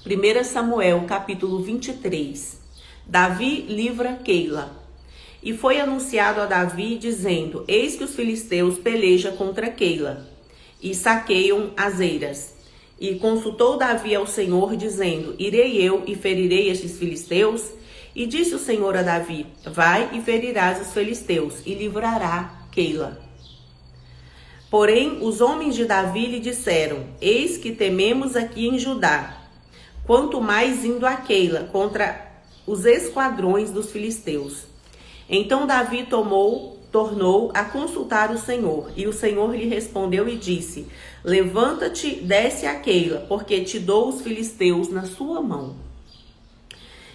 1 Samuel, capítulo 23. Davi livra Keila. E foi anunciado a Davi, dizendo: Eis que os filisteus pelejam contra Keila, e saqueiam as eiras. E consultou Davi ao Senhor, dizendo: Irei eu e ferirei estes filisteus? E disse o Senhor a Davi: Vai e ferirás os filisteus, e livrará Keila. Porém, os homens de Davi lhe disseram: Eis que tememos aqui em Judá, quanto mais indo a Keila contra os esquadrões dos filisteus. Então Davi tornou a consultar o Senhor, e o Senhor lhe respondeu e disse: Levanta-te, desce a Keila, porque te dou os filisteus na sua mão.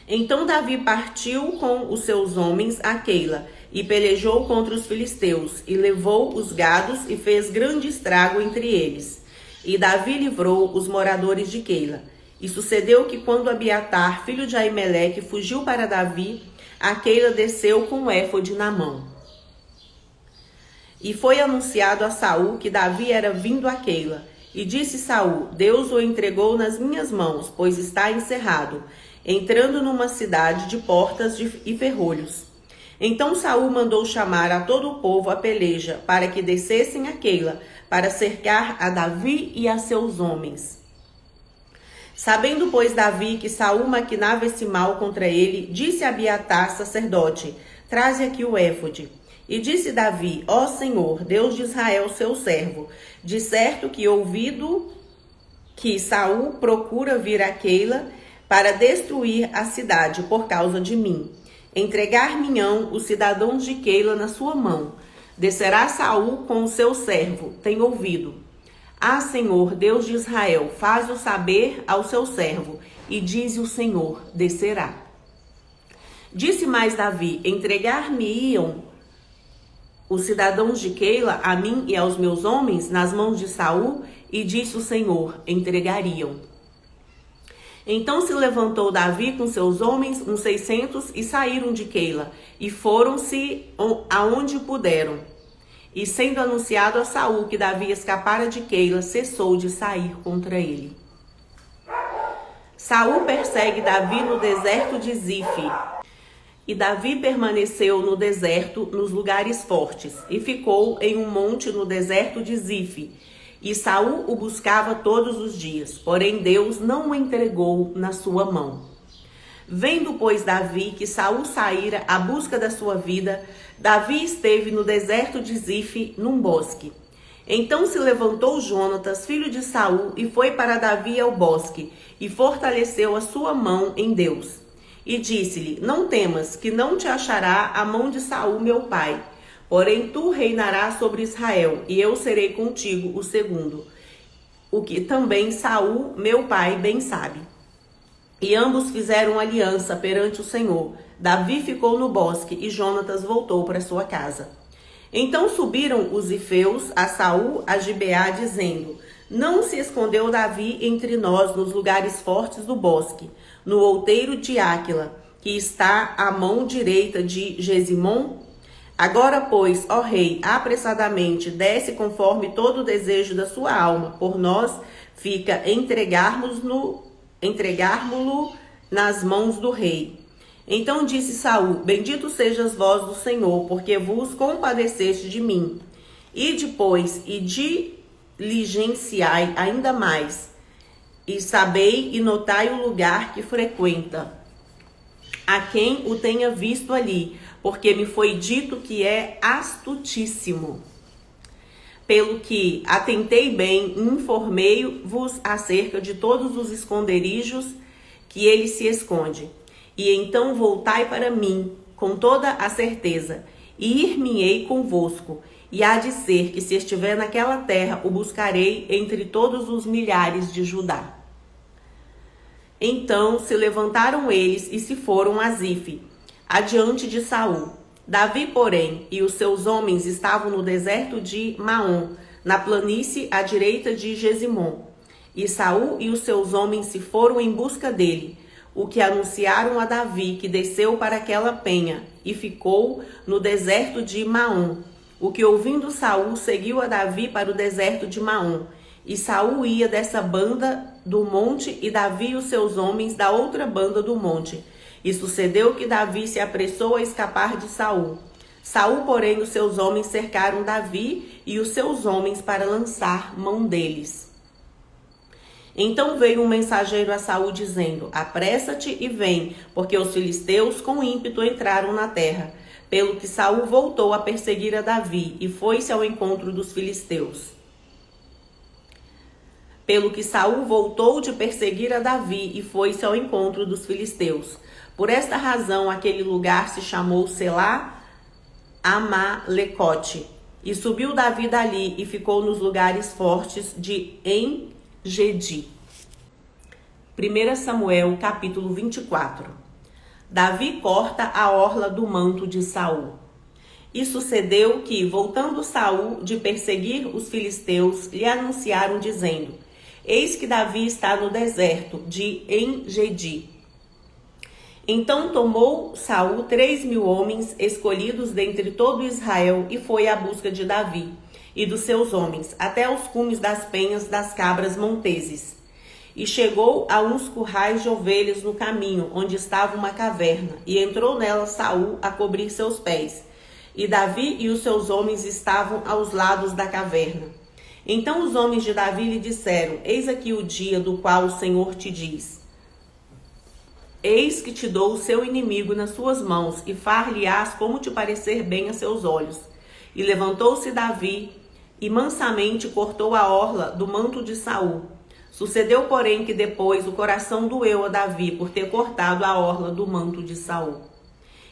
Então Davi partiu com os seus homens a Keila, e pelejou contra os filisteus, e levou os gados, e fez grande estrago entre eles. E Davi livrou os moradores de Keila. E sucedeu que quando Abiatar, filho de Aimeleque, fugiu para Davi, a Keila desceu com o éfode na mão. E foi anunciado a Saul que Davi era vindo a Keila. E disse Saul: Deus o entregou nas minhas mãos, pois está encerrado, entrando numa cidade de portas e ferrolhos. Então Saul mandou chamar a todo o povo à peleja, para que descessem a Keila, para cercar a Davi e a seus homens. Sabendo, pois, Davi que Saul maquinava esse mal contra ele, disse a Abiatar, sacerdote: Traze aqui o éfode. E disse Davi: Ó Senhor, Deus de Israel, seu servo, de certo que ouvido que Saul procura vir a Keila para destruir a cidade por causa de mim. Entregar-me-ão os cidadãos de Keila na sua mão. Descerá Saul com o seu servo, tem ouvido. Ah, Senhor, Deus de Israel, faz-o saber ao seu servo. E diz o Senhor: descerá. Disse mais Davi: entregar-me-iam os cidadãos de Keila a mim e aos meus homens nas mãos de Saul? E disse o Senhor: entregariam. Então se levantou Davi com seus homens, uns 600, e saíram de Keila, e foram-se aonde puderam. E sendo anunciado a Saul que Davi escapara de Keila, cessou de sair contra ele. Saul persegue Davi no deserto de Zife. E Davi permaneceu no deserto, nos lugares fortes, e ficou em um monte no deserto de Zife. E Saul o buscava todos os dias, porém Deus não o entregou na sua mão. Vendo, pois, Davi que Saul saíra à busca da sua vida, Davi esteve no deserto de Zife, num bosque. Então se levantou Jonatas, filho de Saul, e foi para Davi ao bosque, e fortaleceu a sua mão em Deus. E disse-lhe: não temas, que não te achará a mão de Saul, meu pai. Porém tu reinarás sobre Israel, e eu serei contigo o segundo, o que também Saul, meu pai, bem sabe. E ambos fizeram aliança perante o Senhor. Davi ficou no bosque, e Jonatas voltou para sua casa. Então subiram os zifeus a Saul a Gibeá, dizendo: não se escondeu Davi entre nós nos lugares fortes do bosque, no outeiro de Áquila, que está à mão direita de Gesimom? Agora, pois, ó rei, apressadamente desce conforme todo o desejo da sua alma. Por nós fica entregarmos-lo nas mãos do rei. Então disse Saul: bendito sejas vós do Senhor, porque vos compadeceste de mim. Ide, pois, e diligenciai ainda mais, e sabei e notai o lugar que frequenta, a quem o tenha visto ali, porque me foi dito que é astutíssimo. Pelo que atentei bem, informei-vos acerca de todos os esconderijos que ele se esconde. E então voltai para mim com toda a certeza, e ir-me-ei convosco. E há de ser que, se estiver naquela terra, o buscarei entre todos os milhares de Judá. Então se levantaram eles e se foram a Zife, adiante de Saul. Davi, porém, e os seus homens estavam no deserto de Maom, na planície à direita de Gesimom. E Saul e os seus homens se foram em busca dele, o que anunciaram a Davi, que desceu para aquela penha, e ficou no deserto de Maom. O que, ouvindo Saul, seguiu a Davi para o deserto de Maom. E Saul ia dessa banda do monte e Davi e os seus homens da outra banda do monte. E sucedeu que Davi se apressou a escapar de Saul. Saul, porém, os seus homens cercaram Davi e os seus homens para lançar mão deles. Então veio um mensageiro a Saul dizendo: apressa-te e vem, porque os filisteus com ímpeto entraram na terra. Pelo que Saul voltou a perseguir a Davi e foi-se ao encontro dos filisteus. Pelo que Saul voltou de perseguir a Davi e foi-se ao encontro dos filisteus. Por esta razão aquele lugar se chamou Selá Amalecote. E subiu Davi dali e ficou nos lugares fortes de En-Gedi. 1 Samuel, capítulo 24. Davi corta a orla do manto de Saul. E sucedeu que, voltando Saul de perseguir os filisteus, lhe anunciaram dizendo: eis que Davi está no deserto de En-Gedi. Então tomou Saul 3.000 homens escolhidos dentre todo Israel e foi à busca de Davi e dos seus homens até os cumes das penhas das cabras monteses. E chegou a uns currais de ovelhas no caminho, onde estava uma caverna, e entrou nela Saul a cobrir seus pés. E Davi e os seus homens estavam aos lados da caverna. Então os homens de Davi lhe disseram: eis aqui o dia do qual o Senhor te diz: eis que te dou o seu inimigo nas suas mãos, e far-lhe-ás como te parecer bem a seus olhos. E levantou-se Davi, e mansamente cortou a orla do manto de Saul. Sucedeu, porém, que depois o coração doeu a Davi por ter cortado a orla do manto de Saul.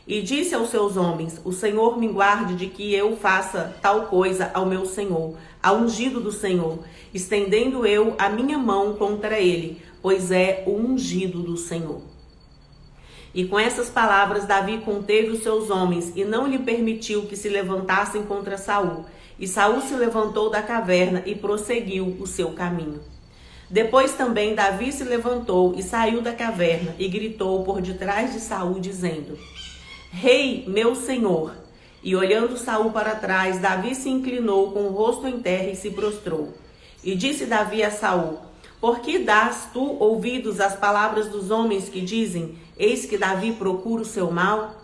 E disse aos seus homens: o Senhor me guarde de que eu faça tal coisa ao meu senhor, ao ungido do Senhor, estendendo eu a minha mão contra ele, pois é o ungido do Senhor. E com essas palavras Davi conteve os seus homens e não lhe permitiu que se levantassem contra Saul. E Saul se levantou da caverna e prosseguiu o seu caminho. Depois também Davi se levantou e saiu da caverna e gritou por detrás de Saul, dizendo: Rei, meu senhor! E olhando Saul para trás, Davi se inclinou com o rosto em terra e se prostrou. E disse Davi a Saul: Por que dás tu ouvidos às palavras dos homens que dizem: eis que Davi procura o seu mal?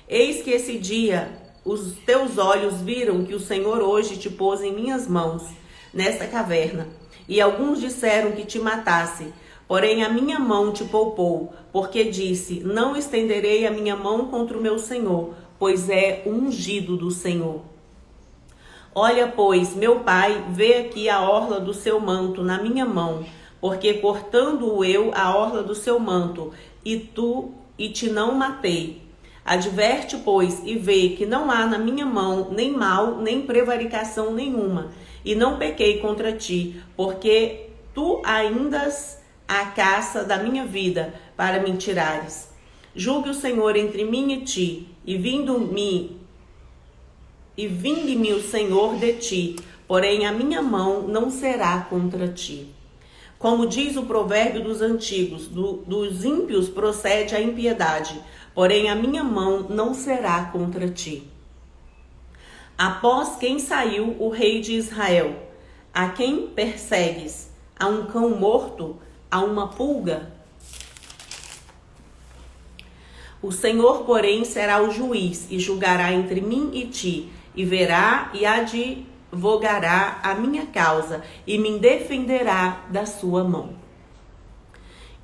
Eis que esse dia os teus olhos viram que o Senhor hoje te pôs em minhas mãos, nesta caverna. E alguns disseram que te matasse, porém a minha mão te poupou, porque disse: não estenderei a minha mão contra o meu Senhor, pois é o ungido do Senhor. Olha, pois, meu pai, vê aqui a orla do seu manto na minha mão, porque cortando-o eu a orla do seu manto, e te não matei. Adverte, pois, e vê que não há na minha mão nem mal, nem prevaricação nenhuma, e não pequei contra ti, porque tu aindas a caça da minha vida para me tirares. Julgue o Senhor entre mim e ti, e vinde-me o Senhor de ti, porém a minha mão não será contra ti. Como diz o provérbio dos antigos, dos ímpios procede a impiedade, porém a minha mão não será contra ti. Após quem saiu o rei de Israel? A quem persegues? A um cão morto? A uma pulga? O Senhor, porém, será o juiz e julgará entre mim e ti, e verá e advogará a minha causa e me defenderá da sua mão.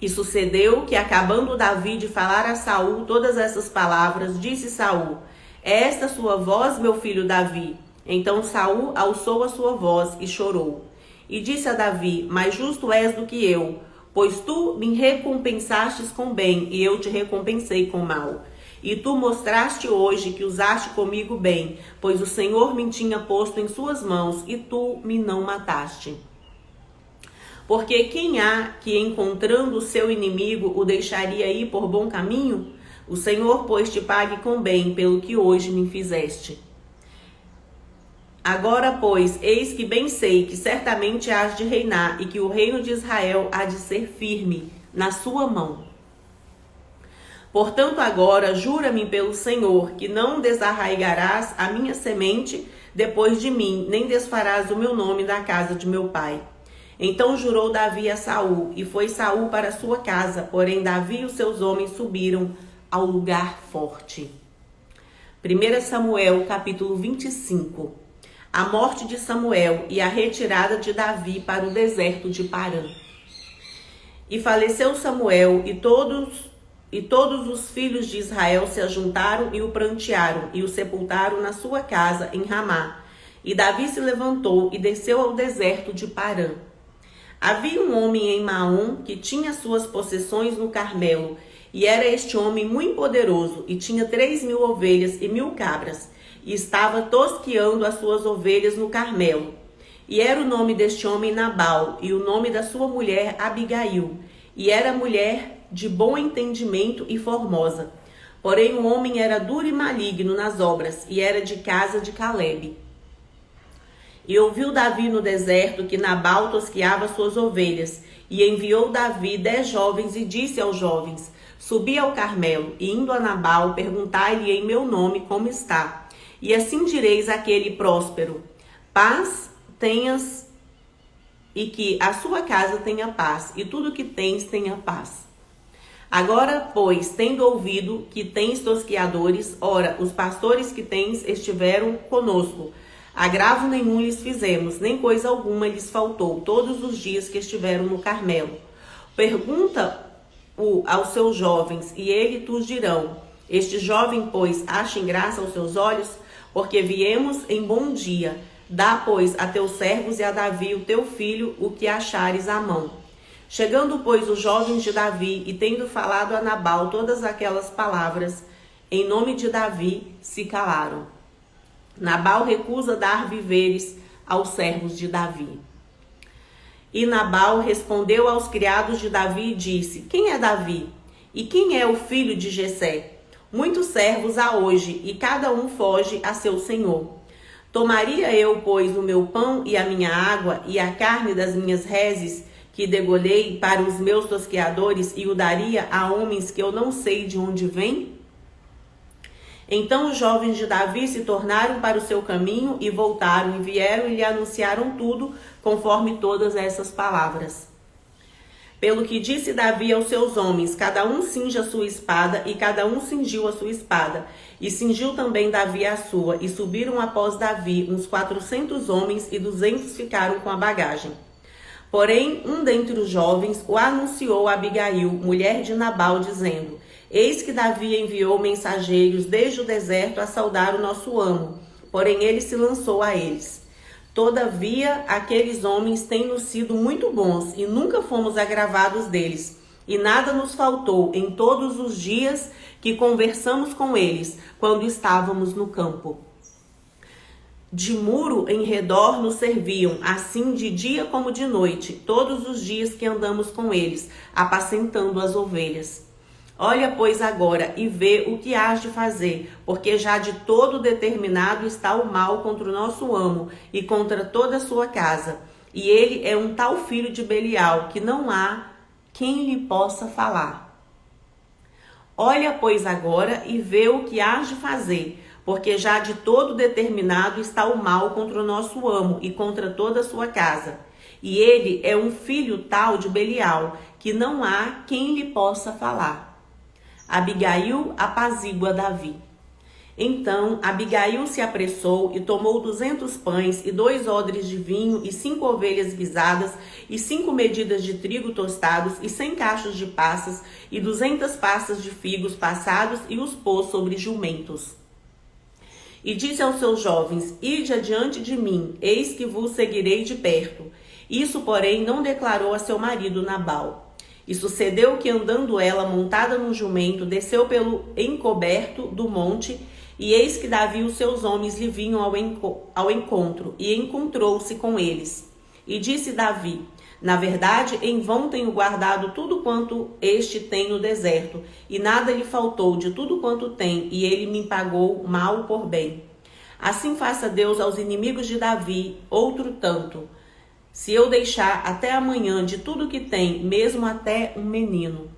E sucedeu que, acabando Davi de falar a Saul todas essas palavras, disse Saul: é esta sua voz, meu filho Davi? Então Saul alçou a sua voz e chorou. E disse a Davi: mais justo és do que eu, pois tu me recompensastes com bem, e eu te recompensei com mal. E tu mostraste hoje que usaste comigo bem, pois o Senhor me tinha posto em suas mãos, e tu me não mataste. Porque quem há que, encontrando o seu inimigo, o deixaria ir por bom caminho? O Senhor, pois, te pague com bem pelo que hoje me fizeste. Agora, pois, eis que bem sei que certamente hás de reinar, e que o reino de Israel há de ser firme na sua mão. Portanto, agora, jura-me pelo Senhor, que não desarraigarás a minha semente depois de mim, nem desfarás o meu nome da casa de meu pai. Então jurou Davi a Saul, e foi Saul para sua casa, porém Davi e os seus homens subiram ao lugar forte. 1 Samuel, capítulo 25. A morte de Samuel e a retirada de Davi para o deserto de Parã. E faleceu Samuel, e todos os filhos de Israel se ajuntaram e o prantearam, e o sepultaram na sua casa em Ramá. E Davi se levantou e desceu ao deserto de Parã. Havia um homem em Maom que tinha suas possessões no Carmelo, e era este homem muito poderoso, e tinha 3.000 ovelhas e 1.000 cabras, e estava tosqueando as suas ovelhas no Carmelo. E era o nome deste homem Nabal, e o nome da sua mulher Abigail, e era mulher de bom entendimento e formosa. Porém o homem era duro e maligno nas obras, e era de casa de Calebe. E ouviu Davi no deserto que Nabal tosqueava suas ovelhas, e enviou Davi 10 jovens e disse aos jovens: Subi ao Carmelo, e indo a Nabal, perguntai-lhe em meu nome como está. E assim direis àquele próspero: Paz tenhas, e que a sua casa tenha paz, e tudo que tens tenha paz. Agora, pois, tendo ouvido que tens tosqueadores, ora, os pastores que tens estiveram conosco. Agravo nenhum lhes fizemos, nem coisa alguma lhes faltou, todos os dias que estiveram no Carmelo. Pergunta-o aos seus jovens, e ele tus dirão: Este jovem, pois, achem graça aos seus olhos, porque viemos em bom dia. Dá, pois, a teus servos e a Davi, o teu filho, o que achares à mão. Chegando, pois, os jovens de Davi, e tendo falado a Nabal todas aquelas palavras, em nome de Davi, se calaram. Nabal recusa dar víveres aos servos de Davi. E Nabal respondeu aos criados de Davi e disse: Quem é Davi? E quem é o filho de Jessé? Muitos servos há hoje, e cada um foge a seu senhor. Tomaria eu, pois, o meu pão e a minha água, e a carne das minhas reses, que degolhei para os meus tosqueadores, e o daria a homens que eu não sei de onde vêm? Então os jovens de Davi se tornaram para o seu caminho e voltaram, e vieram e lhe anunciaram tudo, conforme todas essas palavras. Pelo que disse Davi aos seus homens: cada um cinja a sua espada, e cada um cingiu a sua espada. E cingiu também Davi a sua, e subiram após Davi uns 400 homens, e 200 ficaram com a bagagem. Porém, um dentre os jovens o anunciou a Abigail, mulher de Nabal, dizendo: Eis que Davi enviou mensageiros desde o deserto a saudar o nosso amo, porém ele se lançou a eles. Todavia, aqueles homens têm-nos sido muito bons, e nunca fomos agravados deles, e nada nos faltou em todos os dias que conversamos com eles, quando estávamos no campo. De muro em redor nos serviam, assim de dia como de noite, todos os dias que andamos com eles, apacentando as ovelhas. Olha, pois, agora e vê o que hás de fazer, porque já de todo determinado está o mal contra o nosso amo e contra toda a sua casa. E ele é um tal filho de Belial, que não há quem lhe possa falar. Olha, pois, agora e vê o que hás de fazer, porque já de todo determinado está o mal contra o nosso amo e contra toda a sua casa. E ele é um filho tal de Belial, que não há quem lhe possa falar. Abigail apazigua Davi. Então Abigail se apressou e tomou 200 pães e 2 odres de vinho e 5 ovelhas guisadas e 5 medidas de trigo tostados e 100 cachos de passas e 200 passas de figos passados e os pôs sobre jumentos. E disse aos seus jovens: Ide adiante de mim, eis que vos seguirei de perto. Isso, porém, não declarou a seu marido Nabal. E sucedeu que, andando ela montada num jumento, desceu pelo encoberto do monte, e eis que Davi e os seus homens lhe vinham ao encontro, e encontrou-se com eles. E disse Davi: Na verdade, em vão tenho guardado tudo quanto este tem no deserto, e nada lhe faltou de tudo quanto tem, e ele me pagou mal por bem. Assim faça Deus aos inimigos de Davi outro tanto, se eu deixar até amanhã de tudo que tem, mesmo até um menino.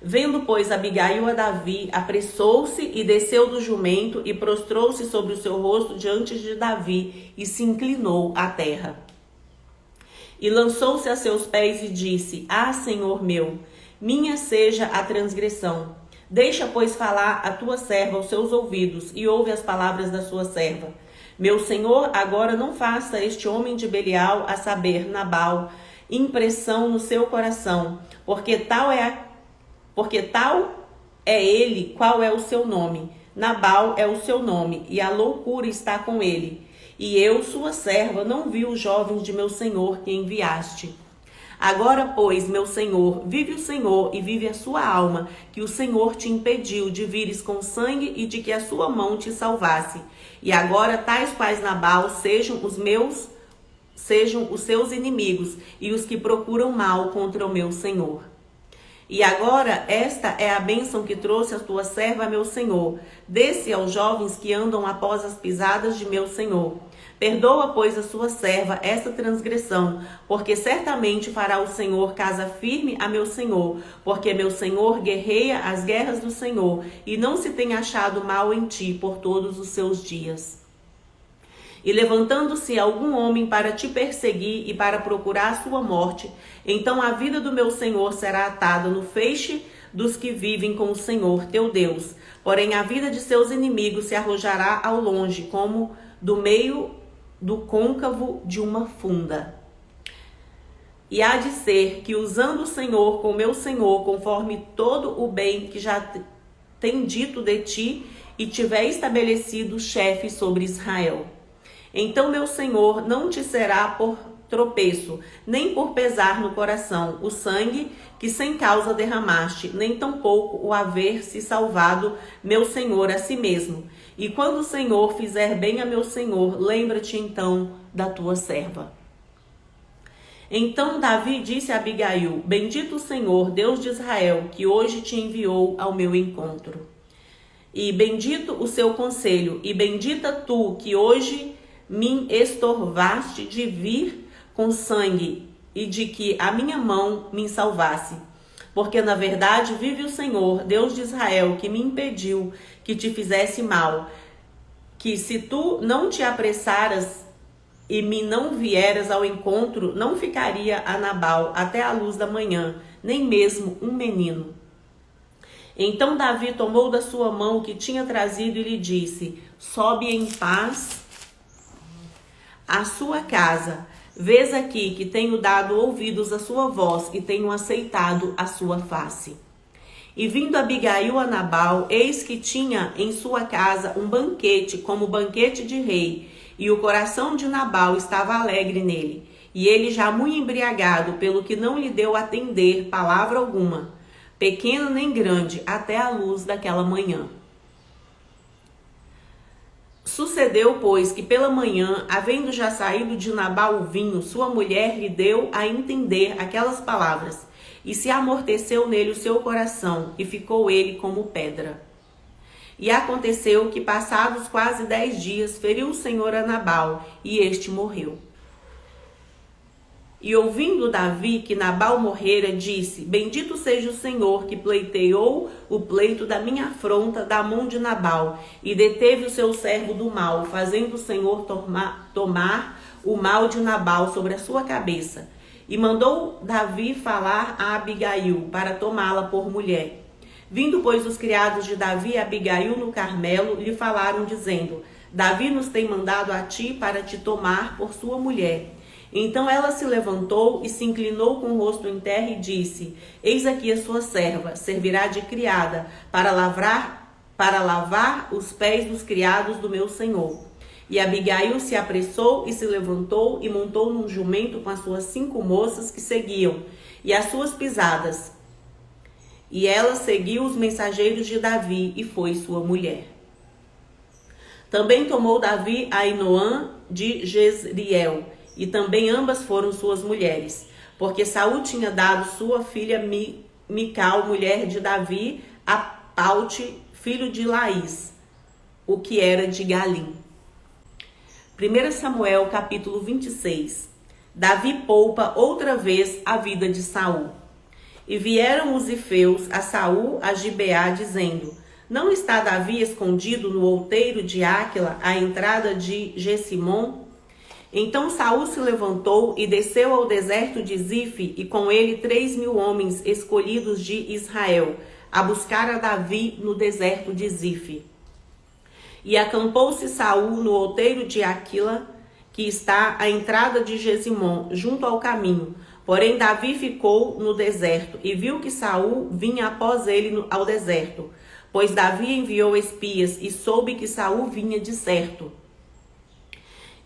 Vendo, pois, Abigail a Davi, apressou-se e desceu do jumento e prostrou-se sobre o seu rosto diante de Davi e se inclinou à terra. E lançou-se a seus pés e disse: Ah, Senhor meu, minha seja a transgressão. Deixa, pois, falar a tua serva aos seus ouvidos, e ouve as palavras da sua serva. Meu senhor, agora não faça este homem de Belial, a saber, Nabal, impressão no seu coração, porque tal é ele, qual é o seu nome. Nabal é o seu nome, e a loucura está com ele. E eu, sua serva, não vi os jovens de meu senhor que enviaste. Agora, pois, meu senhor, vive o Senhor e vive a sua alma, que o Senhor te impediu de vires com sangue e de que a sua mão te salvasse. E agora, tais quais Nabal sejam os seus inimigos e os que procuram mal contra o meu senhor. E agora, esta é a bênção que trouxe a tua serva, meu senhor. Dê-se aos jovens que andam após as pisadas de meu senhor. Perdoa, pois, a sua serva esta transgressão, porque certamente fará o Senhor casa firme a meu senhor, porque meu senhor guerreia as guerras do Senhor, e não se tem achado mal em ti por todos os seus dias. E levantando-se algum homem para te perseguir e para procurar a sua morte, então a vida do meu senhor será atada no feixe dos que vivem com o Senhor teu Deus. Porém a vida de seus inimigos se arrojará ao longe, como do meio do côncavo de uma funda. E há de ser que, usando o Senhor com meu senhor, conforme todo o bem que já tem dito de ti, e tiver estabelecido chefe sobre Israel. Então meu senhor não te será por tropeço, nem por pesar no coração, o sangue que sem causa derramaste, nem tampouco o haver se salvado meu senhor a si mesmo. E quando o Senhor fizer bem a meu senhor, lembra-te então da tua serva. Então Davi disse a Abigail: Bendito o Senhor, Deus de Israel, que hoje te enviou ao meu encontro. E bendito o seu conselho, e bendita tu, que hoje me estorvaste de vir com sangue, e de que a minha mão me salvasse. Porque na verdade vive o Senhor, Deus de Israel, que me impediu que te fizesse mal, que se tu não te apressaras e me não vieras ao encontro, não ficaria a Nabal até a luz da manhã, nem mesmo um menino. Então Davi tomou da sua mão o que tinha trazido e lhe disse: Sobe em paz à sua casa. Vês aqui que tenho dado ouvidos à sua voz e tenho aceitado a sua face. E vindo Abigail a Nabal, eis que tinha em sua casa um banquete, como banquete de rei, e o coração de Nabal estava alegre nele, e ele já muito embriagado, pelo que não lhe deu atender palavra alguma, pequeno nem grande, até a luz daquela manhã. Sucedeu, pois, que pela manhã, havendo já saído de Nabal o vinho, sua mulher lhe deu a entender aquelas palavras, e se amorteceu nele o seu coração, e ficou ele como pedra. E aconteceu que, passados quase 10 dias, feriu o Senhor a Nabal, e este morreu. E ouvindo Davi que Nabal morrera, disse: Bendito seja o Senhor, que pleiteou o pleito da minha afronta da mão de Nabal, e deteve o seu servo do mal, fazendo o Senhor tomar o mal de Nabal sobre a sua cabeça. E mandou Davi falar a Abigail, para tomá-la por mulher. Vindo, pois, os criados de Davi a Abigail no Carmelo, lhe falaram, dizendo: Davi nos tem mandado a ti para te tomar por sua mulher. Então ela se levantou e se inclinou com o rosto em terra e disse: Eis aqui a sua serva, servirá de criada para lavar os pés dos criados do meu senhor. E Abigail se apressou e se levantou e montou num jumento com as suas 5 moças que seguiam, e as suas pisadas. E ela seguiu os mensageiros de Davi e foi sua mulher. Também tomou Davi a Ainoã de Jezreel, e também ambas foram suas mulheres, porque Saul tinha dado sua filha Mical, mulher de Davi, a Paute, filho de Laís, o que era de Galim. 1 Samuel capítulo 26. Davi poupa outra vez a vida de Saul. E vieram os ifeus a Saul a Gibeá, dizendo: Não está Davi escondido no outeiro de Áquila, à entrada de Gessimom? Então Saul se levantou e desceu ao deserto de Zife, e com ele 3.000 homens escolhidos de Israel, a buscar a Davi no deserto de Zife. E acampou-se Saul no outeiro de Aquila, que está à entrada de Gesimom, junto ao caminho. Porém Davi ficou no deserto, e viu que Saul vinha após ele ao deserto. Pois Davi enviou espias, e soube que Saul vinha de certo.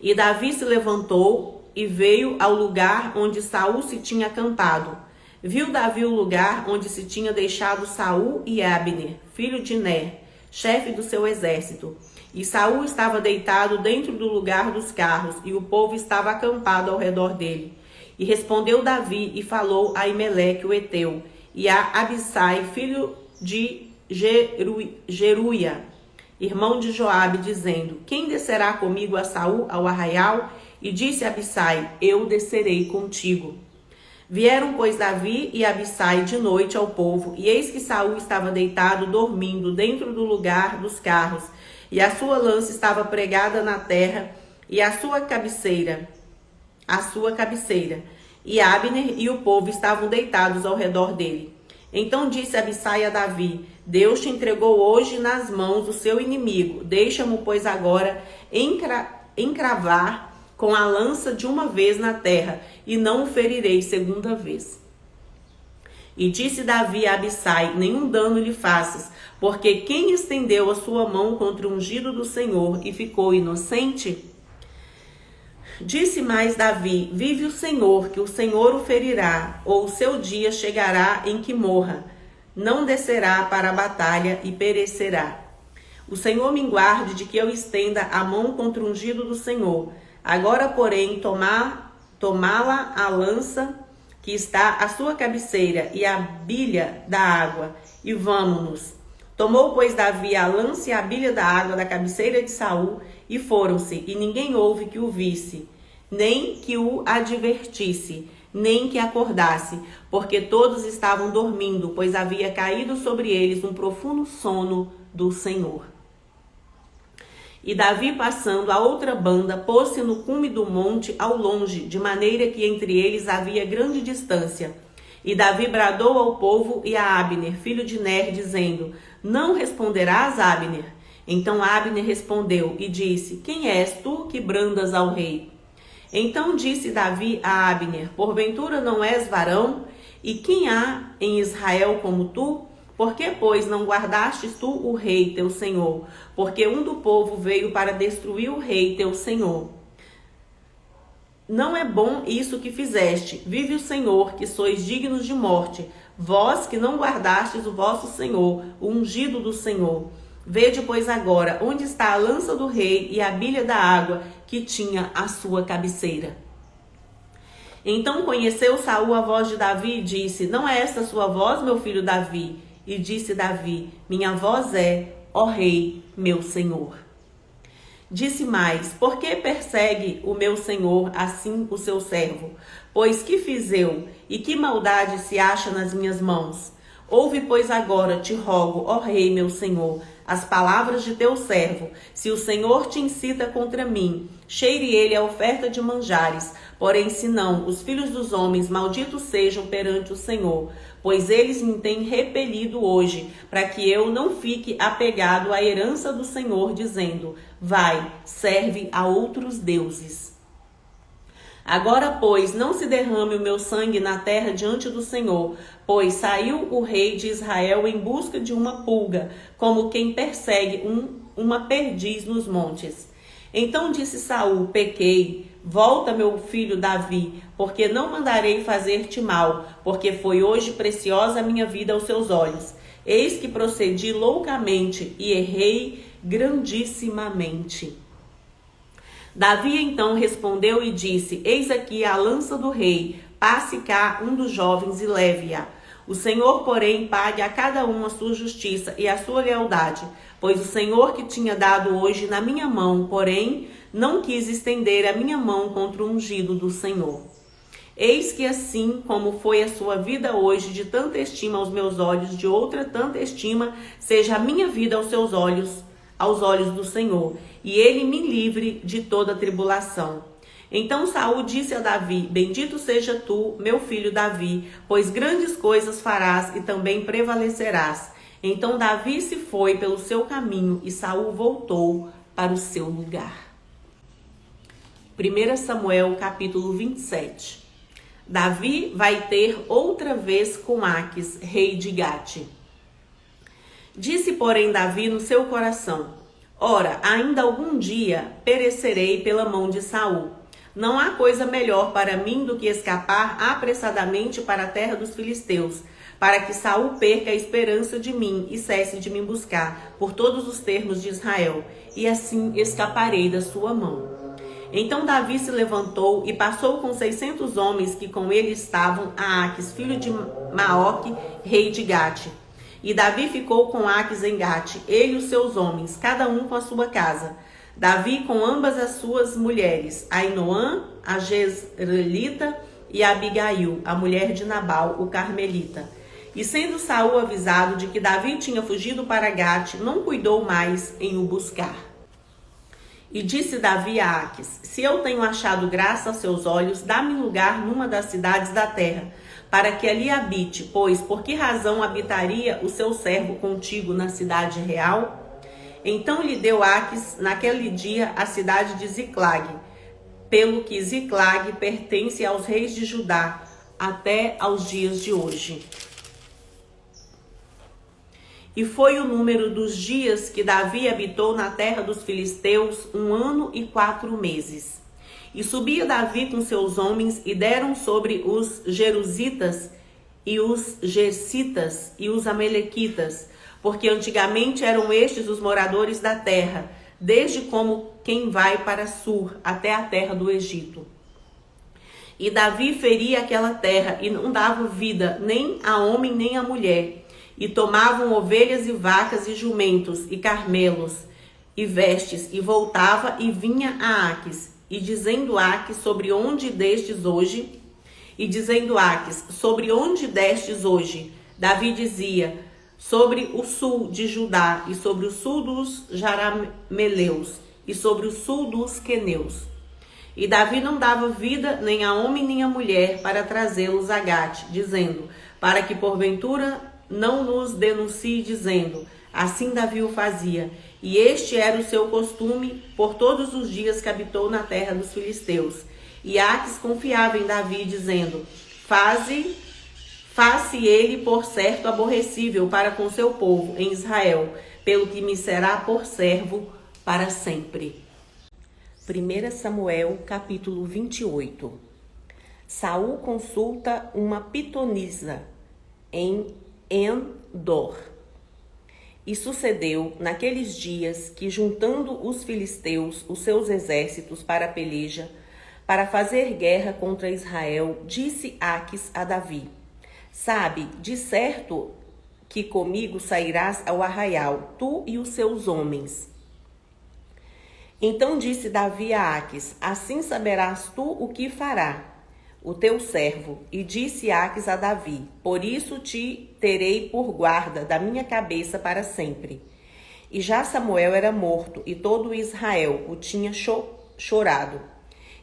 E Davi se levantou e veio ao lugar onde Saul se tinha acampado. Viu Davi o lugar onde se tinha deixado Saul e Abner, filho de Ner, chefe do seu exército. E Saul estava deitado dentro do lugar dos carros, e o povo estava acampado ao redor dele. E respondeu Davi e falou a Aimeleque o Eteu, e a Abissai, filho de Zeruia, irmão de Joabe, dizendo: quem descerá comigo a Saul ao arraial? E disse Abissai: eu descerei contigo. Vieram, pois, Davi e Abissai de noite ao povo, e eis que Saul estava deitado, dormindo, dentro do lugar dos carros, e a sua lança estava pregada na terra, e a sua cabeceira, e Abner e o povo estavam deitados ao redor dele. Então disse Abissai a Davi: Deus te entregou hoje nas mãos do seu inimigo. Deixa-mo, pois, agora encravar com a lança de uma vez na terra, e não o ferirei segunda vez. E disse Davi a Abissai: nenhum dano lhe faças, porque quem estendeu a sua mão contra o ungido do Senhor e ficou inocente? Disse mais Davi: vive o Senhor, que o Senhor o ferirá, ou o seu dia chegará em que morra. Não descerá para a batalha e perecerá. O Senhor me guarde de que eu estenda a mão contra o ungido do Senhor. Agora, porém, tomá-la a lança que está à sua cabeceira e a bilha da água, e vamo-nos. Tomou, pois, Davi a lança e a bilha da água da cabeceira de Saul, e foram-se, e ninguém houve que o visse, nem que o advertisse, nem que acordasse, porque todos estavam dormindo, pois havia caído sobre eles um profundo sono do Senhor. E Davi, passando a outra banda, pôs-se no cume do monte ao longe, de maneira que entre eles havia grande distância. E Davi bradou ao povo e a Abner, filho de Ner, dizendo: não responderás, Abner? Então Abner respondeu e disse: quem és tu que brandas ao rei? Então disse Davi a Abner: porventura não és varão? E quem há em Israel como tu? Por que, pois, não guardastes tu o rei teu senhor? Porque um do povo veio para destruir o rei teu senhor. Não é bom isso que fizeste. Vive o Senhor, que sois dignos de morte, vós que não guardastes o vosso senhor, o ungido do Senhor. Vede, pois, agora onde está a lança do rei e a bilha da água que tinha a sua cabeceira. Então conheceu Saul a voz de Davi e disse: não é esta sua voz, meu filho Davi? E disse Davi: minha voz é, ó rei, meu senhor. Disse mais: por que persegue o meu senhor assim o seu servo? Pois que fiz eu, e que maldade se acha nas minhas mãos? Ouve, pois, agora, te rogo, ó rei, meu senhor, as palavras de teu servo. Se o Senhor te incita contra mim, cheire ele a oferta de manjares. Porém, se não, os filhos dos homens malditos sejam perante o Senhor, pois eles me têm repelido hoje, para que eu não fique apegado à herança do Senhor, dizendo: vai, serve a outros deuses. Agora, pois, não se derrame o meu sangue na terra diante do Senhor, pois saiu o rei de Israel em busca de uma pulga, como quem persegue uma perdiz nos montes. Então disse Saul: pequei, volta, meu filho Davi, porque não mandarei fazer-te mal, porque foi hoje preciosa a minha vida aos seus olhos. Eis que procedi loucamente e errei grandissimamente. Davi então respondeu e disse: eis aqui a lança do rei, passe cá um dos jovens e leve-a. O Senhor, porém, pague a cada um a sua justiça e a sua lealdade, pois o Senhor que tinha dado hoje na minha mão, porém, não quis estender a minha mão contra o ungido do Senhor. Eis que assim como foi a sua vida hoje de tanta estima aos meus olhos, de outra tanta estima seja a minha vida aos seus olhos, aos olhos do Senhor, e ele me livre de toda tribulação. Então Saul disse a Davi: Bendito seja tu, meu filho Davi, pois grandes coisas farás e também prevalecerás. Então Davi se foi pelo seu caminho e Saul voltou para o seu lugar. 1 Samuel capítulo 27. Davi vai ter outra vez com Aques, rei de Gate. Disse, porém, Davi no seu coração: Ora, ainda algum dia perecerei pela mão de Saul. Não há coisa melhor para mim do que escapar apressadamente para a terra dos filisteus, para que Saul perca a esperança de mim e cesse de me buscar por todos os termos de Israel, e assim escaparei da sua mão. Então Davi se levantou e passou com 600 homens que com ele estavam a Aques, filho de Maoque, rei de Gate. E Davi ficou com Aques em Gate, ele e os seus homens, cada um com a sua casa. Davi com ambas as suas mulheres, Ainoã, a Jezreelita, e a Abigail, a mulher de Nabal, o Carmelita. E sendo Saul avisado de que Davi tinha fugido para Gate, não cuidou mais em o buscar. E disse Davi a Aques: Se eu tenho achado graça aos seus olhos, dá-me lugar numa das cidades da terra, para que ali habite, pois por que razão habitaria o seu servo contigo na cidade real? Então lhe deu Aques naquele dia a cidade de Ziclag, pelo que Ziclag pertence aos reis de Judá até aos dias de hoje. E foi o número dos dias que Davi habitou na terra dos filisteus 1 ano e 4 meses. E subia Davi com seus homens e deram sobre os Jerusitas e os Gessitas e os Amalequitas, porque antigamente eram estes os moradores da terra, desde como quem vai para Sur até a terra do Egito. E Davi feria aquela terra e não dava vida nem a homem nem a mulher. E tomavam ovelhas e vacas e jumentos e carmelos e vestes, e voltava e vinha a Aques, e dizendo Aques sobre onde destes hoje, Davi dizia: sobre o sul de Judá, e sobre o sul dos Jarameleus, e sobre o sul dos Queneus. E Davi não dava vida nem a homem nem a mulher para trazê-los a Gate, dizendo: para que porventura não nos denuncie, dizendo: assim Davi o fazia. E este era o seu costume por todos os dias que habitou na terra dos filisteus. E Aques confiava em Davi, dizendo: faze ele por certo aborrecível para com seu povo em Israel, pelo que me será por servo para sempre. 1 Samuel capítulo 28. Saul consulta uma pitonisa em Endor. E sucedeu naqueles dias que, juntando os filisteus os seus exércitos para a peleja, para fazer guerra contra Israel, disse Aques a Davi: sabe, de certo que comigo sairás ao arraial, tu e os seus homens. Então disse Davi a Aques: assim saberás tu o que fará o teu servo. E disse Aques a Davi: por isso te terei por guarda da minha cabeça para sempre. E já Samuel era morto, e todo Israel o tinha chorado,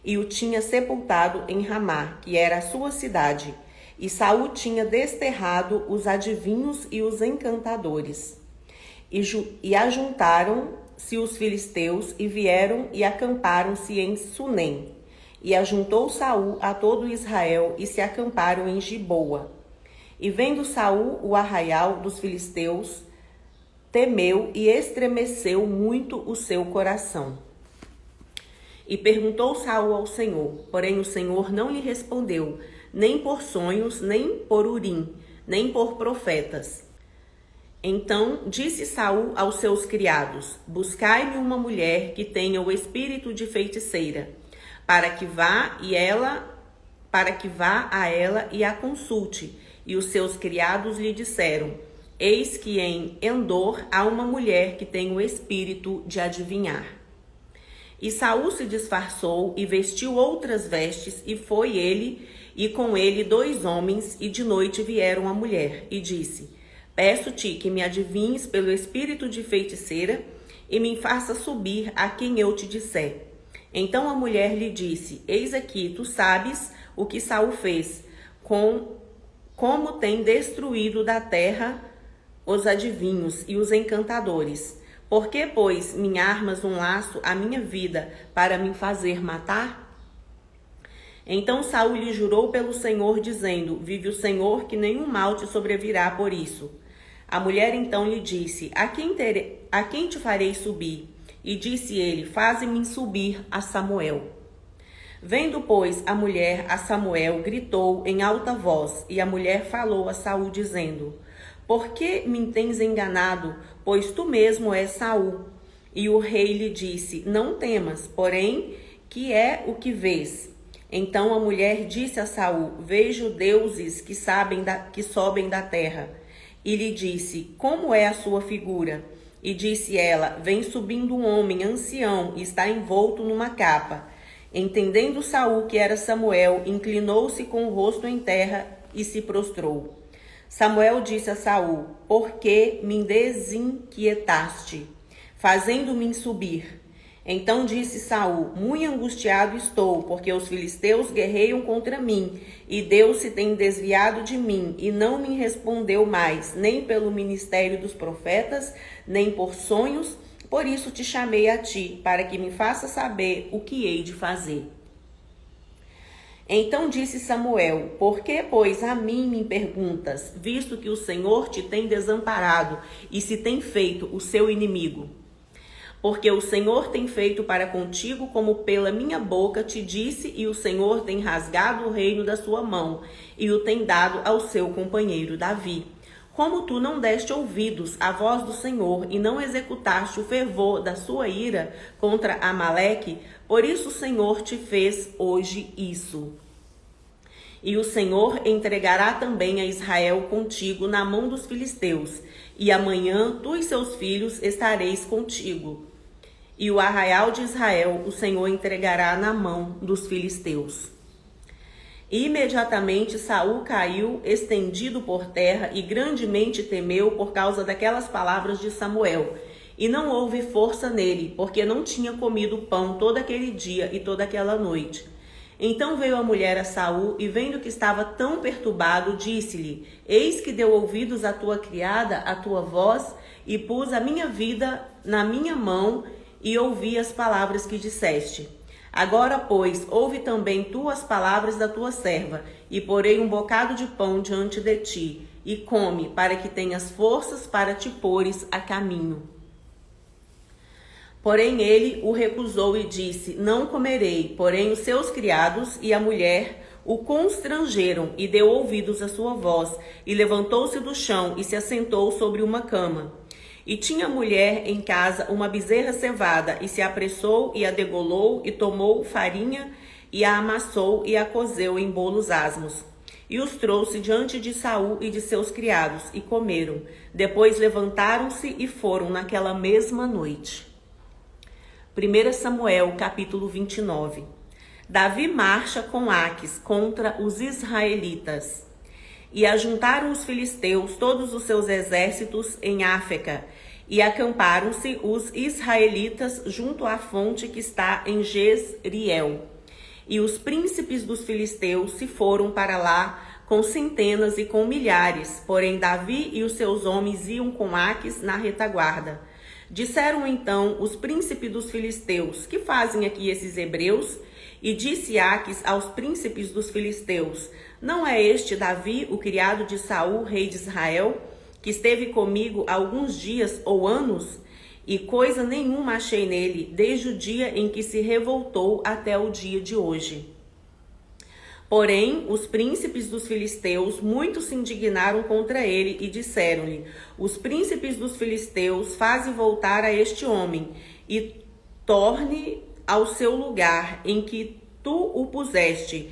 e o tinha sepultado em Ramá, que era a sua cidade. E Saul tinha desterrado os adivinhos e os encantadores. E ajuntaram-se os filisteus, e vieram e acamparam-se em Sunem. E ajuntou Saul a todo Israel, e se acamparam em Giboa. E vendo Saul o arraial dos filisteus, temeu e estremeceu muito o seu coração. E perguntou Saul ao Senhor, porém o Senhor não lhe respondeu, nem por sonhos, nem por Urim, nem por profetas. Então disse Saul aos seus criados: buscai-me uma mulher que tenha o espírito de feiticeira, para que vá a ela e a consulte. E os seus criados lhe disseram: eis que em Endor há uma mulher que tem o espírito de adivinhar. E Saul se disfarçou e vestiu outras vestes, e foi ele, e com ele 2 homens, e de noite vieram a mulher, e disse: peço-te que me adivinhes pelo espírito de feiticeira, e me faça subir a quem eu te disser. Então a mulher lhe disse: Eis aqui, tu sabes o que Saul fez, como tem destruído da terra os adivinhos e os encantadores. Por que, pois, me armas um laço à minha vida para me fazer matar? Então Saul lhe jurou pelo Senhor, dizendo: Vive o Senhor, que nenhum mal te sobrevirá por isso. A mulher então lhe disse: A quem te farei subir? E disse ele: Faze-me subir a Samuel. Vendo, pois, a mulher a Samuel, gritou em alta voz, e a mulher falou a Saul, dizendo: Por que me tens enganado? Pois tu mesmo és Saul. E o rei lhe disse: Não temas, porém, que é o que vês? Então a mulher disse a Saul: Vejo deuses que sobem da terra. E lhe disse: Como é a sua figura? E disse ela: Vem subindo um homem ancião e está envolto numa capa. Entendendo Saul que era Samuel, inclinou-se com o rosto em terra e se prostrou. Samuel disse a Saul: Por que me desinquietaste, fazendo-me subir? Então disse Saul: Muito angustiado estou, porque os filisteus guerreiam contra mim, e Deus se tem desviado de mim, e não me respondeu mais, nem pelo ministério dos profetas, nem por sonhos. Por isso te chamei a ti, para que me faça saber o que hei de fazer. Então disse Samuel: Por que, pois, a mim me perguntas, visto que o Senhor te tem desamparado e se tem feito o seu inimigo? Porque o Senhor tem feito para contigo como pela minha boca te disse, e o Senhor tem rasgado o reino da sua mão e o tem dado ao seu companheiro Davi. Como tu não deste ouvidos à voz do Senhor e não executaste o fervor da sua ira contra Amaleque, por isso o Senhor te fez hoje isso. E o Senhor entregará também a Israel contigo na mão dos filisteus, e amanhã tu e seus filhos estareis contigo. E o arraial de Israel o Senhor entregará na mão dos filisteus. Imediatamente Saul caiu, estendido por terra, e grandemente temeu por causa daquelas palavras de Samuel. E não houve força nele, porque não tinha comido pão todo aquele dia e toda aquela noite. Então veio a mulher a Saul, e vendo que estava tão perturbado, disse-lhe: Eis que deu ouvidos à tua criada, à tua voz, e pus a minha vida na minha mão, e ouvi as palavras que disseste. Agora, pois, ouve também tu as palavras da tua serva, e porei um bocado de pão diante de ti, e come, para que tenhas forças para te pôres a caminho. Porém ele o recusou e disse: Não comerei. Porém os seus criados e a mulher o constrangeram, e deu ouvidos à sua voz, e levantou-se do chão e se assentou sobre uma cama. E tinha a mulher em casa uma bezerra cevada, e se apressou e a degolou, e tomou farinha, e a amassou, e a cozeu em bolos asmos. E os trouxe diante de Saul e de seus criados, e comeram. Depois levantaram-se e foram naquela mesma noite. 1 Samuel, capítulo 29. Davi marcha com Aques contra os israelitas. E ajuntaram os filisteus todos os seus exércitos em Áfeca, e acamparam-se os israelitas junto à fonte que está em Jezreel. E os príncipes dos filisteus se foram para lá com centenas e com milhares, porém Davi e os seus homens iam com Aques na retaguarda. Disseram então os príncipes dos filisteus: Que fazem aqui esses hebreus? E disse Aques aos príncipes dos filisteus: Não é este Davi, o criado de Saul, rei de Israel, que esteve comigo alguns dias ou anos? E coisa nenhuma achei nele, desde o dia em que se revoltou até o dia de hoje. Porém, os príncipes dos filisteus muito se indignaram contra ele e disseram-lhe: Os príncipes dos filisteus fazem voltar a este homem e torne ao seu lugar em que tu o puseste,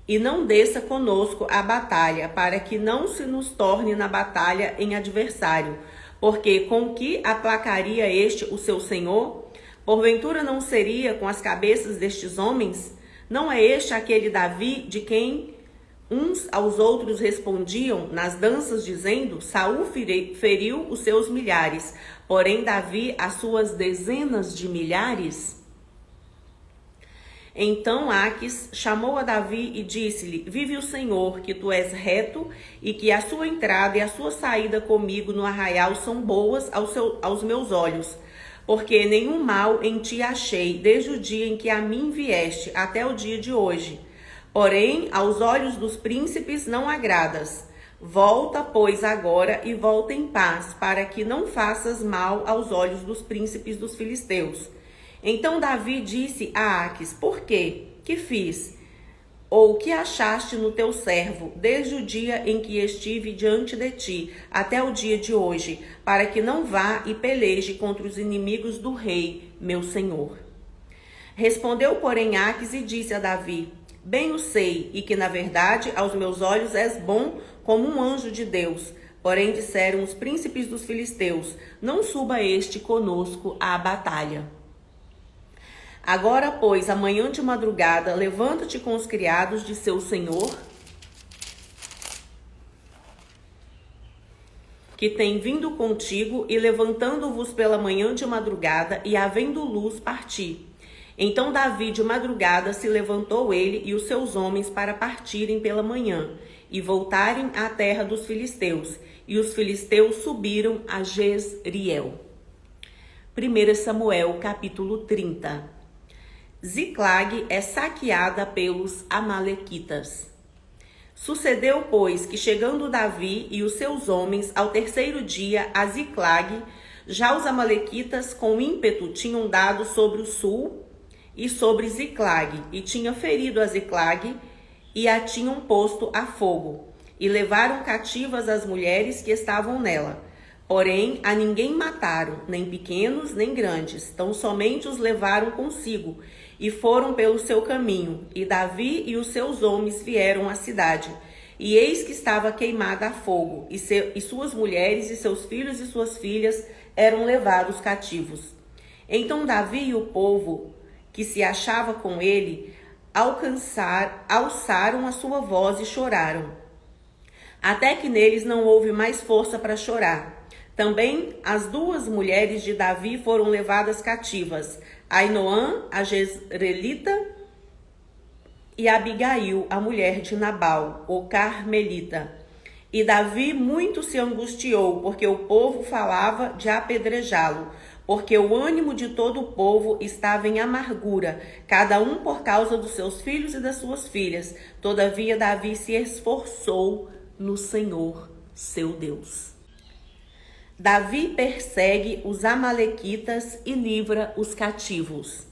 e não desça conosco a batalha, para que não se nos torne na batalha em adversário. Porque com que aplacaria este o seu senhor? Porventura não seria com as cabeças destes homens? Não é este aquele Davi de quem uns aos outros respondiam nas danças, dizendo: Saul feriu os seus milhares, porém Davi as suas dezenas de milhares? Então Aques chamou a Davi e disse-lhe: Vive o Senhor, que tu és reto, e que a sua entrada e a sua saída comigo no arraial são boas aos meus olhos, porque nenhum mal em ti achei, desde o dia em que a mim vieste até o dia de hoje. Porém, aos olhos dos príncipes não agradas. Volta, pois, agora e volta em paz, para que não faças mal aos olhos dos príncipes dos filisteus. Então Davi disse a Aques: Por quê? Que fiz? Ou que achaste no teu servo, desde o dia em que estive diante de ti, até o dia de hoje, para que não vá e peleje contra os inimigos do rei, meu senhor? Respondeu, porém, Aques e disse a Davi: Bem o sei, e que na verdade aos meus olhos és bom como um anjo de Deus. Porém disseram os príncipes dos filisteus: Não suba este conosco à batalha. Agora, pois, amanhã de madrugada, levanta-te com os criados de seu senhor, que tem vindo contigo, e levantando-vos pela manhã de madrugada, e havendo luz, parti. Então Davi de madrugada se levantou ele e os seus homens para partirem pela manhã, e voltarem à terra dos filisteus, e os filisteus subiram a Jezreel. 1 Samuel, capítulo 30. Ziclag é saqueada pelos amalequitas. Sucedeu, pois, que chegando Davi e os seus homens ao terceiro dia a Ziclag, já os amalequitas com ímpeto tinham dado sobre o sul e sobre Ziclag, e tinham ferido a Ziclag e a tinham posto a fogo, e levaram cativas as mulheres que estavam nela. Porém, a ninguém mataram, nem pequenos, nem grandes, tão somente os levaram consigo, e foram pelo seu caminho. E Davi e os seus homens vieram à cidade, e eis que estava queimada a fogo, e suas mulheres e seus filhos e suas filhas eram levados cativos. Então Davi e o povo que se achava com ele alçaram a sua voz e choraram, até que neles não houve mais força para chorar. Também as duas mulheres de Davi foram levadas cativas, Ainoã, a jezreelita, e Abigail, a mulher de Nabal, o carmelita. E Davi muito se angustiou, porque o povo falava de apedrejá-lo, porque o ânimo de todo o povo estava em amargura, cada um por causa dos seus filhos e das suas filhas. Todavia Davi se esforçou no Senhor, seu Deus. Davi persegue os amalequitas e livra os cativos.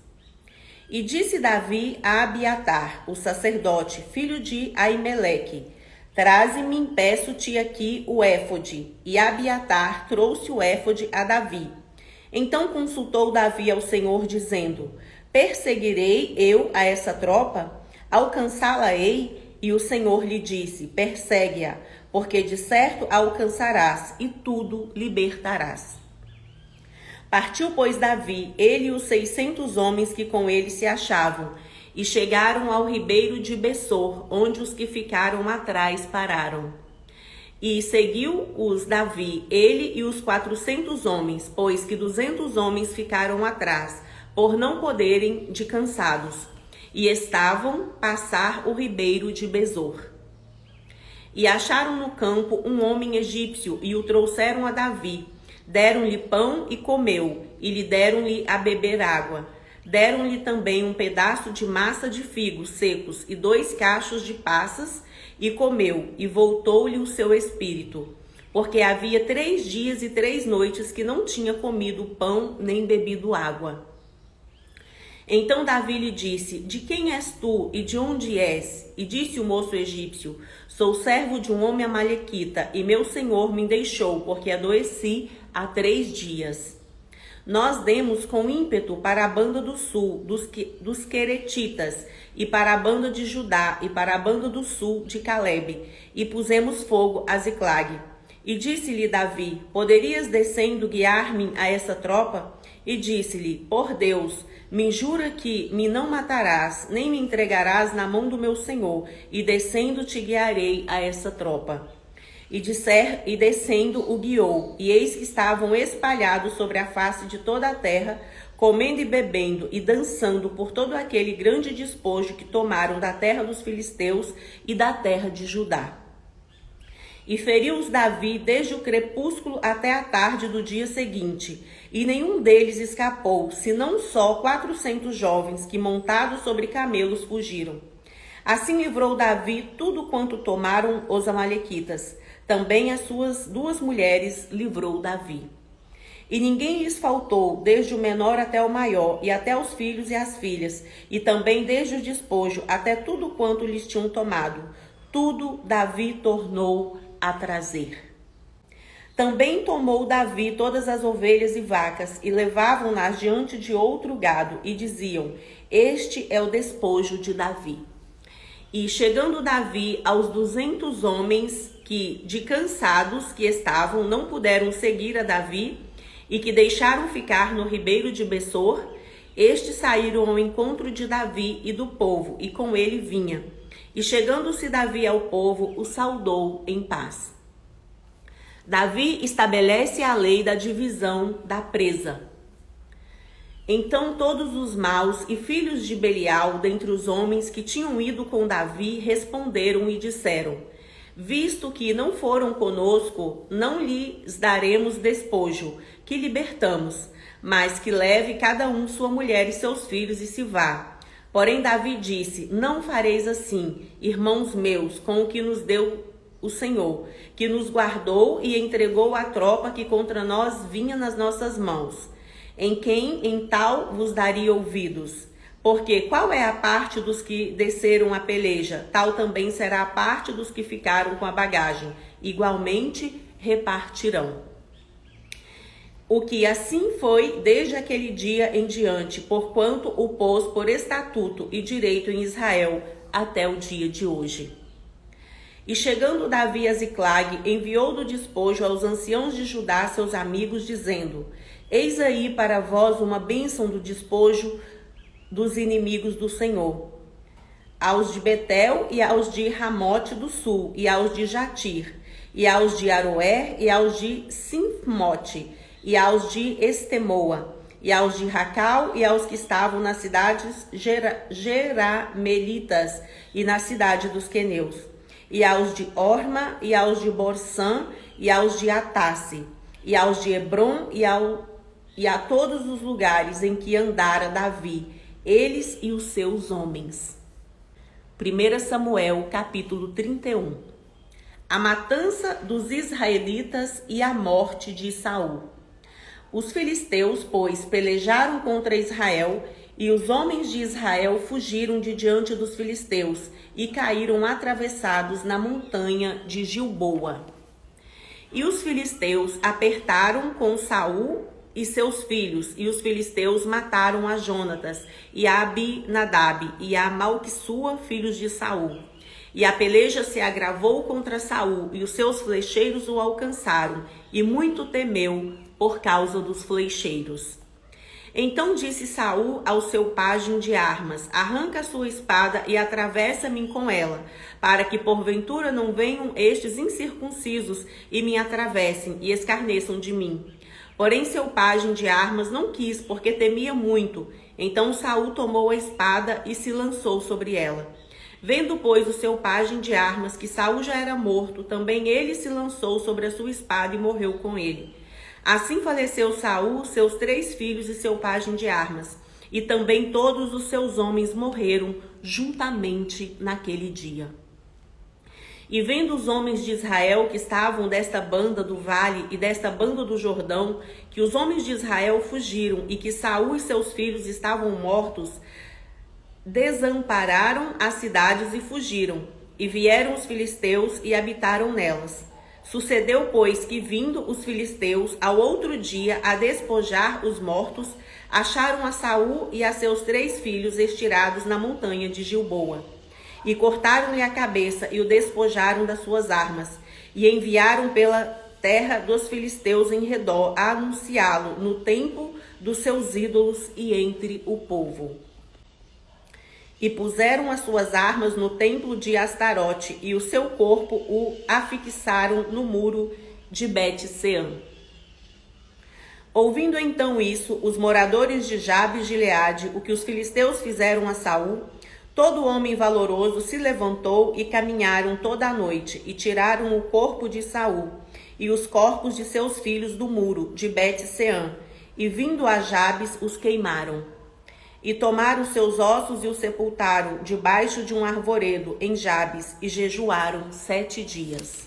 E disse Davi a Abiatar, o sacerdote, filho de Aimeleque: Traze-me, peço-te aqui o éfode. E Abiatar trouxe o éfode a Davi. Então consultou Davi ao Senhor, dizendo: Perseguirei eu a essa tropa? Alcançá-la-ei? E o Senhor lhe disse: Persegue-a, porque de certo a alcançarás, e tudo libertarás. Partiu, pois, Davi, ele e os 600 homens que com ele se achavam, e chegaram ao ribeiro de Bessor, onde os que ficaram atrás pararam. E seguiu-os Davi, ele e os 400 homens, pois que 200 homens ficaram atrás, por não poderem de cansados, e estavam passar o ribeiro de Besor. E acharam no campo um homem egípcio, e o trouxeram a Davi. Deram-lhe pão e comeu, e lhe deram-lhe a beber água. Deram-lhe também um pedaço de massa de figos secos e 2 cachos de passas, e comeu, e voltou-lhe o seu espírito, porque havia 3 dias e 3 noites que não tinha comido pão nem bebido água. Então Davi lhe disse: De quem és tu e de onde és? E disse o moço egípcio: Sou servo de um homem amalequita, e meu senhor me deixou, porque adoeci há 3 dias. Nós demos com ímpeto para a banda do sul, dos queretitas, e para a banda de Judá, e para a banda do sul de Calebe, e pusemos fogo a Ziclag. E disse-lhe Davi: Poderias descendo guiar-me a essa tropa? E disse-lhe: Por Deus, me jura que me não matarás, nem me entregarás na mão do meu senhor, e descendo te guiarei a essa tropa. E descendo o guiou, e eis que estavam espalhados sobre a face de toda a terra, comendo e bebendo e dançando por todo aquele grande despojo que tomaram da terra dos filisteus e da terra de Judá. E feriu-os Davi desde o crepúsculo até a tarde do dia seguinte, e nenhum deles escapou, senão só 400 jovens que, montados sobre camelos, fugiram. Assim livrou Davi tudo quanto tomaram os amalequitas. Também as suas 2 mulheres livrou Davi. E ninguém lhes faltou, desde o menor até o maior, e até os filhos e as filhas, e também desde o despojo até tudo quanto lhes tinham tomado. Tudo Davi tornou a trazer. Também tomou Davi todas as ovelhas e vacas, e levavam-nas diante de outro gado, e diziam: este é o despojo de Davi. E chegando Davi aos 200 homens que, de cansados que estavam, não puderam seguir a Davi, e que deixaram ficar no ribeiro de Bessor, estes saíram ao encontro de Davi e do povo, e com ele vinha. E chegando-se Davi ao povo, o saudou em paz. Davi estabelece a lei da divisão da presa. Então todos os maus e filhos de Belial, dentre os homens que tinham ido com Davi, responderam e disseram: visto que não foram conosco, não lhes daremos despojo, que libertamos, mas que leve cada um sua mulher e seus filhos e se vá. Porém Davi disse: não fareis assim, irmãos meus, com o que nos deu o Senhor, que nos guardou e entregou a tropa que contra nós vinha nas nossas mãos. Em quem em tal vos daria ouvidos? Porque qual é a parte dos que desceram a peleja? Tal também será a parte dos que ficaram com a bagagem. Igualmente repartirão. O que assim foi desde aquele dia em diante, porquanto o pôs por estatuto e direito em Israel até o dia de hoje. E chegando Davi a Ziclag, enviou do despojo aos anciãos de Judá, seus amigos, dizendo: eis aí para vós uma bênção do despojo dos inimigos do Senhor. Aos de Betel e aos de Ramote do sul, e aos de Jatir, e aos de Aroer, e aos de Sinmote, e aos de Estemoa, e aos de Racal, e aos que estavam nas cidades Jeramelitas, e na cidade dos queneus, e aos de Orma, e aos de Borsã, e aos de Atasse, e aos de Hebron, e a todos os lugares em que andara Davi, eles e os seus homens. 1 Samuel, capítulo 31. A matança dos israelitas e a morte de Saul. Os filisteus, pois, pelejaram contra Israel, e os homens de Israel fugiram de diante dos filisteus e caíram atravessados na montanha de Gilboa. E os filisteus apertaram com Saul e seus filhos, e os filisteus mataram a Jonatas, e a Abinadab, e a Malquissua, filhos de Saul. E a peleja se agravou contra Saul, e os seus flecheiros o alcançaram, e muito temeu por causa dos flecheiros. Então disse Saul ao seu pajem de armas: arranca a sua espada e atravessa-me com ela, para que porventura não venham estes incircuncisos e me atravessem e escarneçam de mim. Porém seu pajem de armas não quis, porque temia muito. Então Saul tomou a espada e se lançou sobre ela. Vendo, pois, o seu pajem de armas que Saul já era morto, também ele se lançou sobre a sua espada e morreu com ele. Assim faleceu Saul, seus 3 filhos e seu pajem de armas, e também todos os seus homens morreram juntamente naquele dia. E vendo os homens de Israel que estavam desta banda do vale e desta banda do Jordão, que os homens de Israel fugiram e que Saul e seus filhos estavam mortos, desampararam as cidades e fugiram. E vieram os filisteus e habitaram nelas. Sucedeu, pois, que vindo os filisteus ao outro dia a despojar os mortos, acharam a Saul e a seus 3 filhos estirados na montanha de Gilboa. E cortaram-lhe a cabeça e o despojaram das suas armas, e enviaram pela terra dos filisteus em redor a anunciá-lo no templo dos seus ídolos e entre o povo. E puseram as suas armas no templo de Astarote, e o seu corpo o afixaram no muro de Bet-Sean. Ouvindo então isso, os moradores de Jabes de Gileade, o que os filisteus fizeram a Saul, todo homem valoroso se levantou e caminharam toda a noite e tiraram o corpo de Saul e os corpos de seus filhos do muro de Bet-Seã, e vindo a Jabes os queimaram. E tomaram seus ossos e os sepultaram debaixo de um arvoredo em Jabes e jejuaram 7 dias.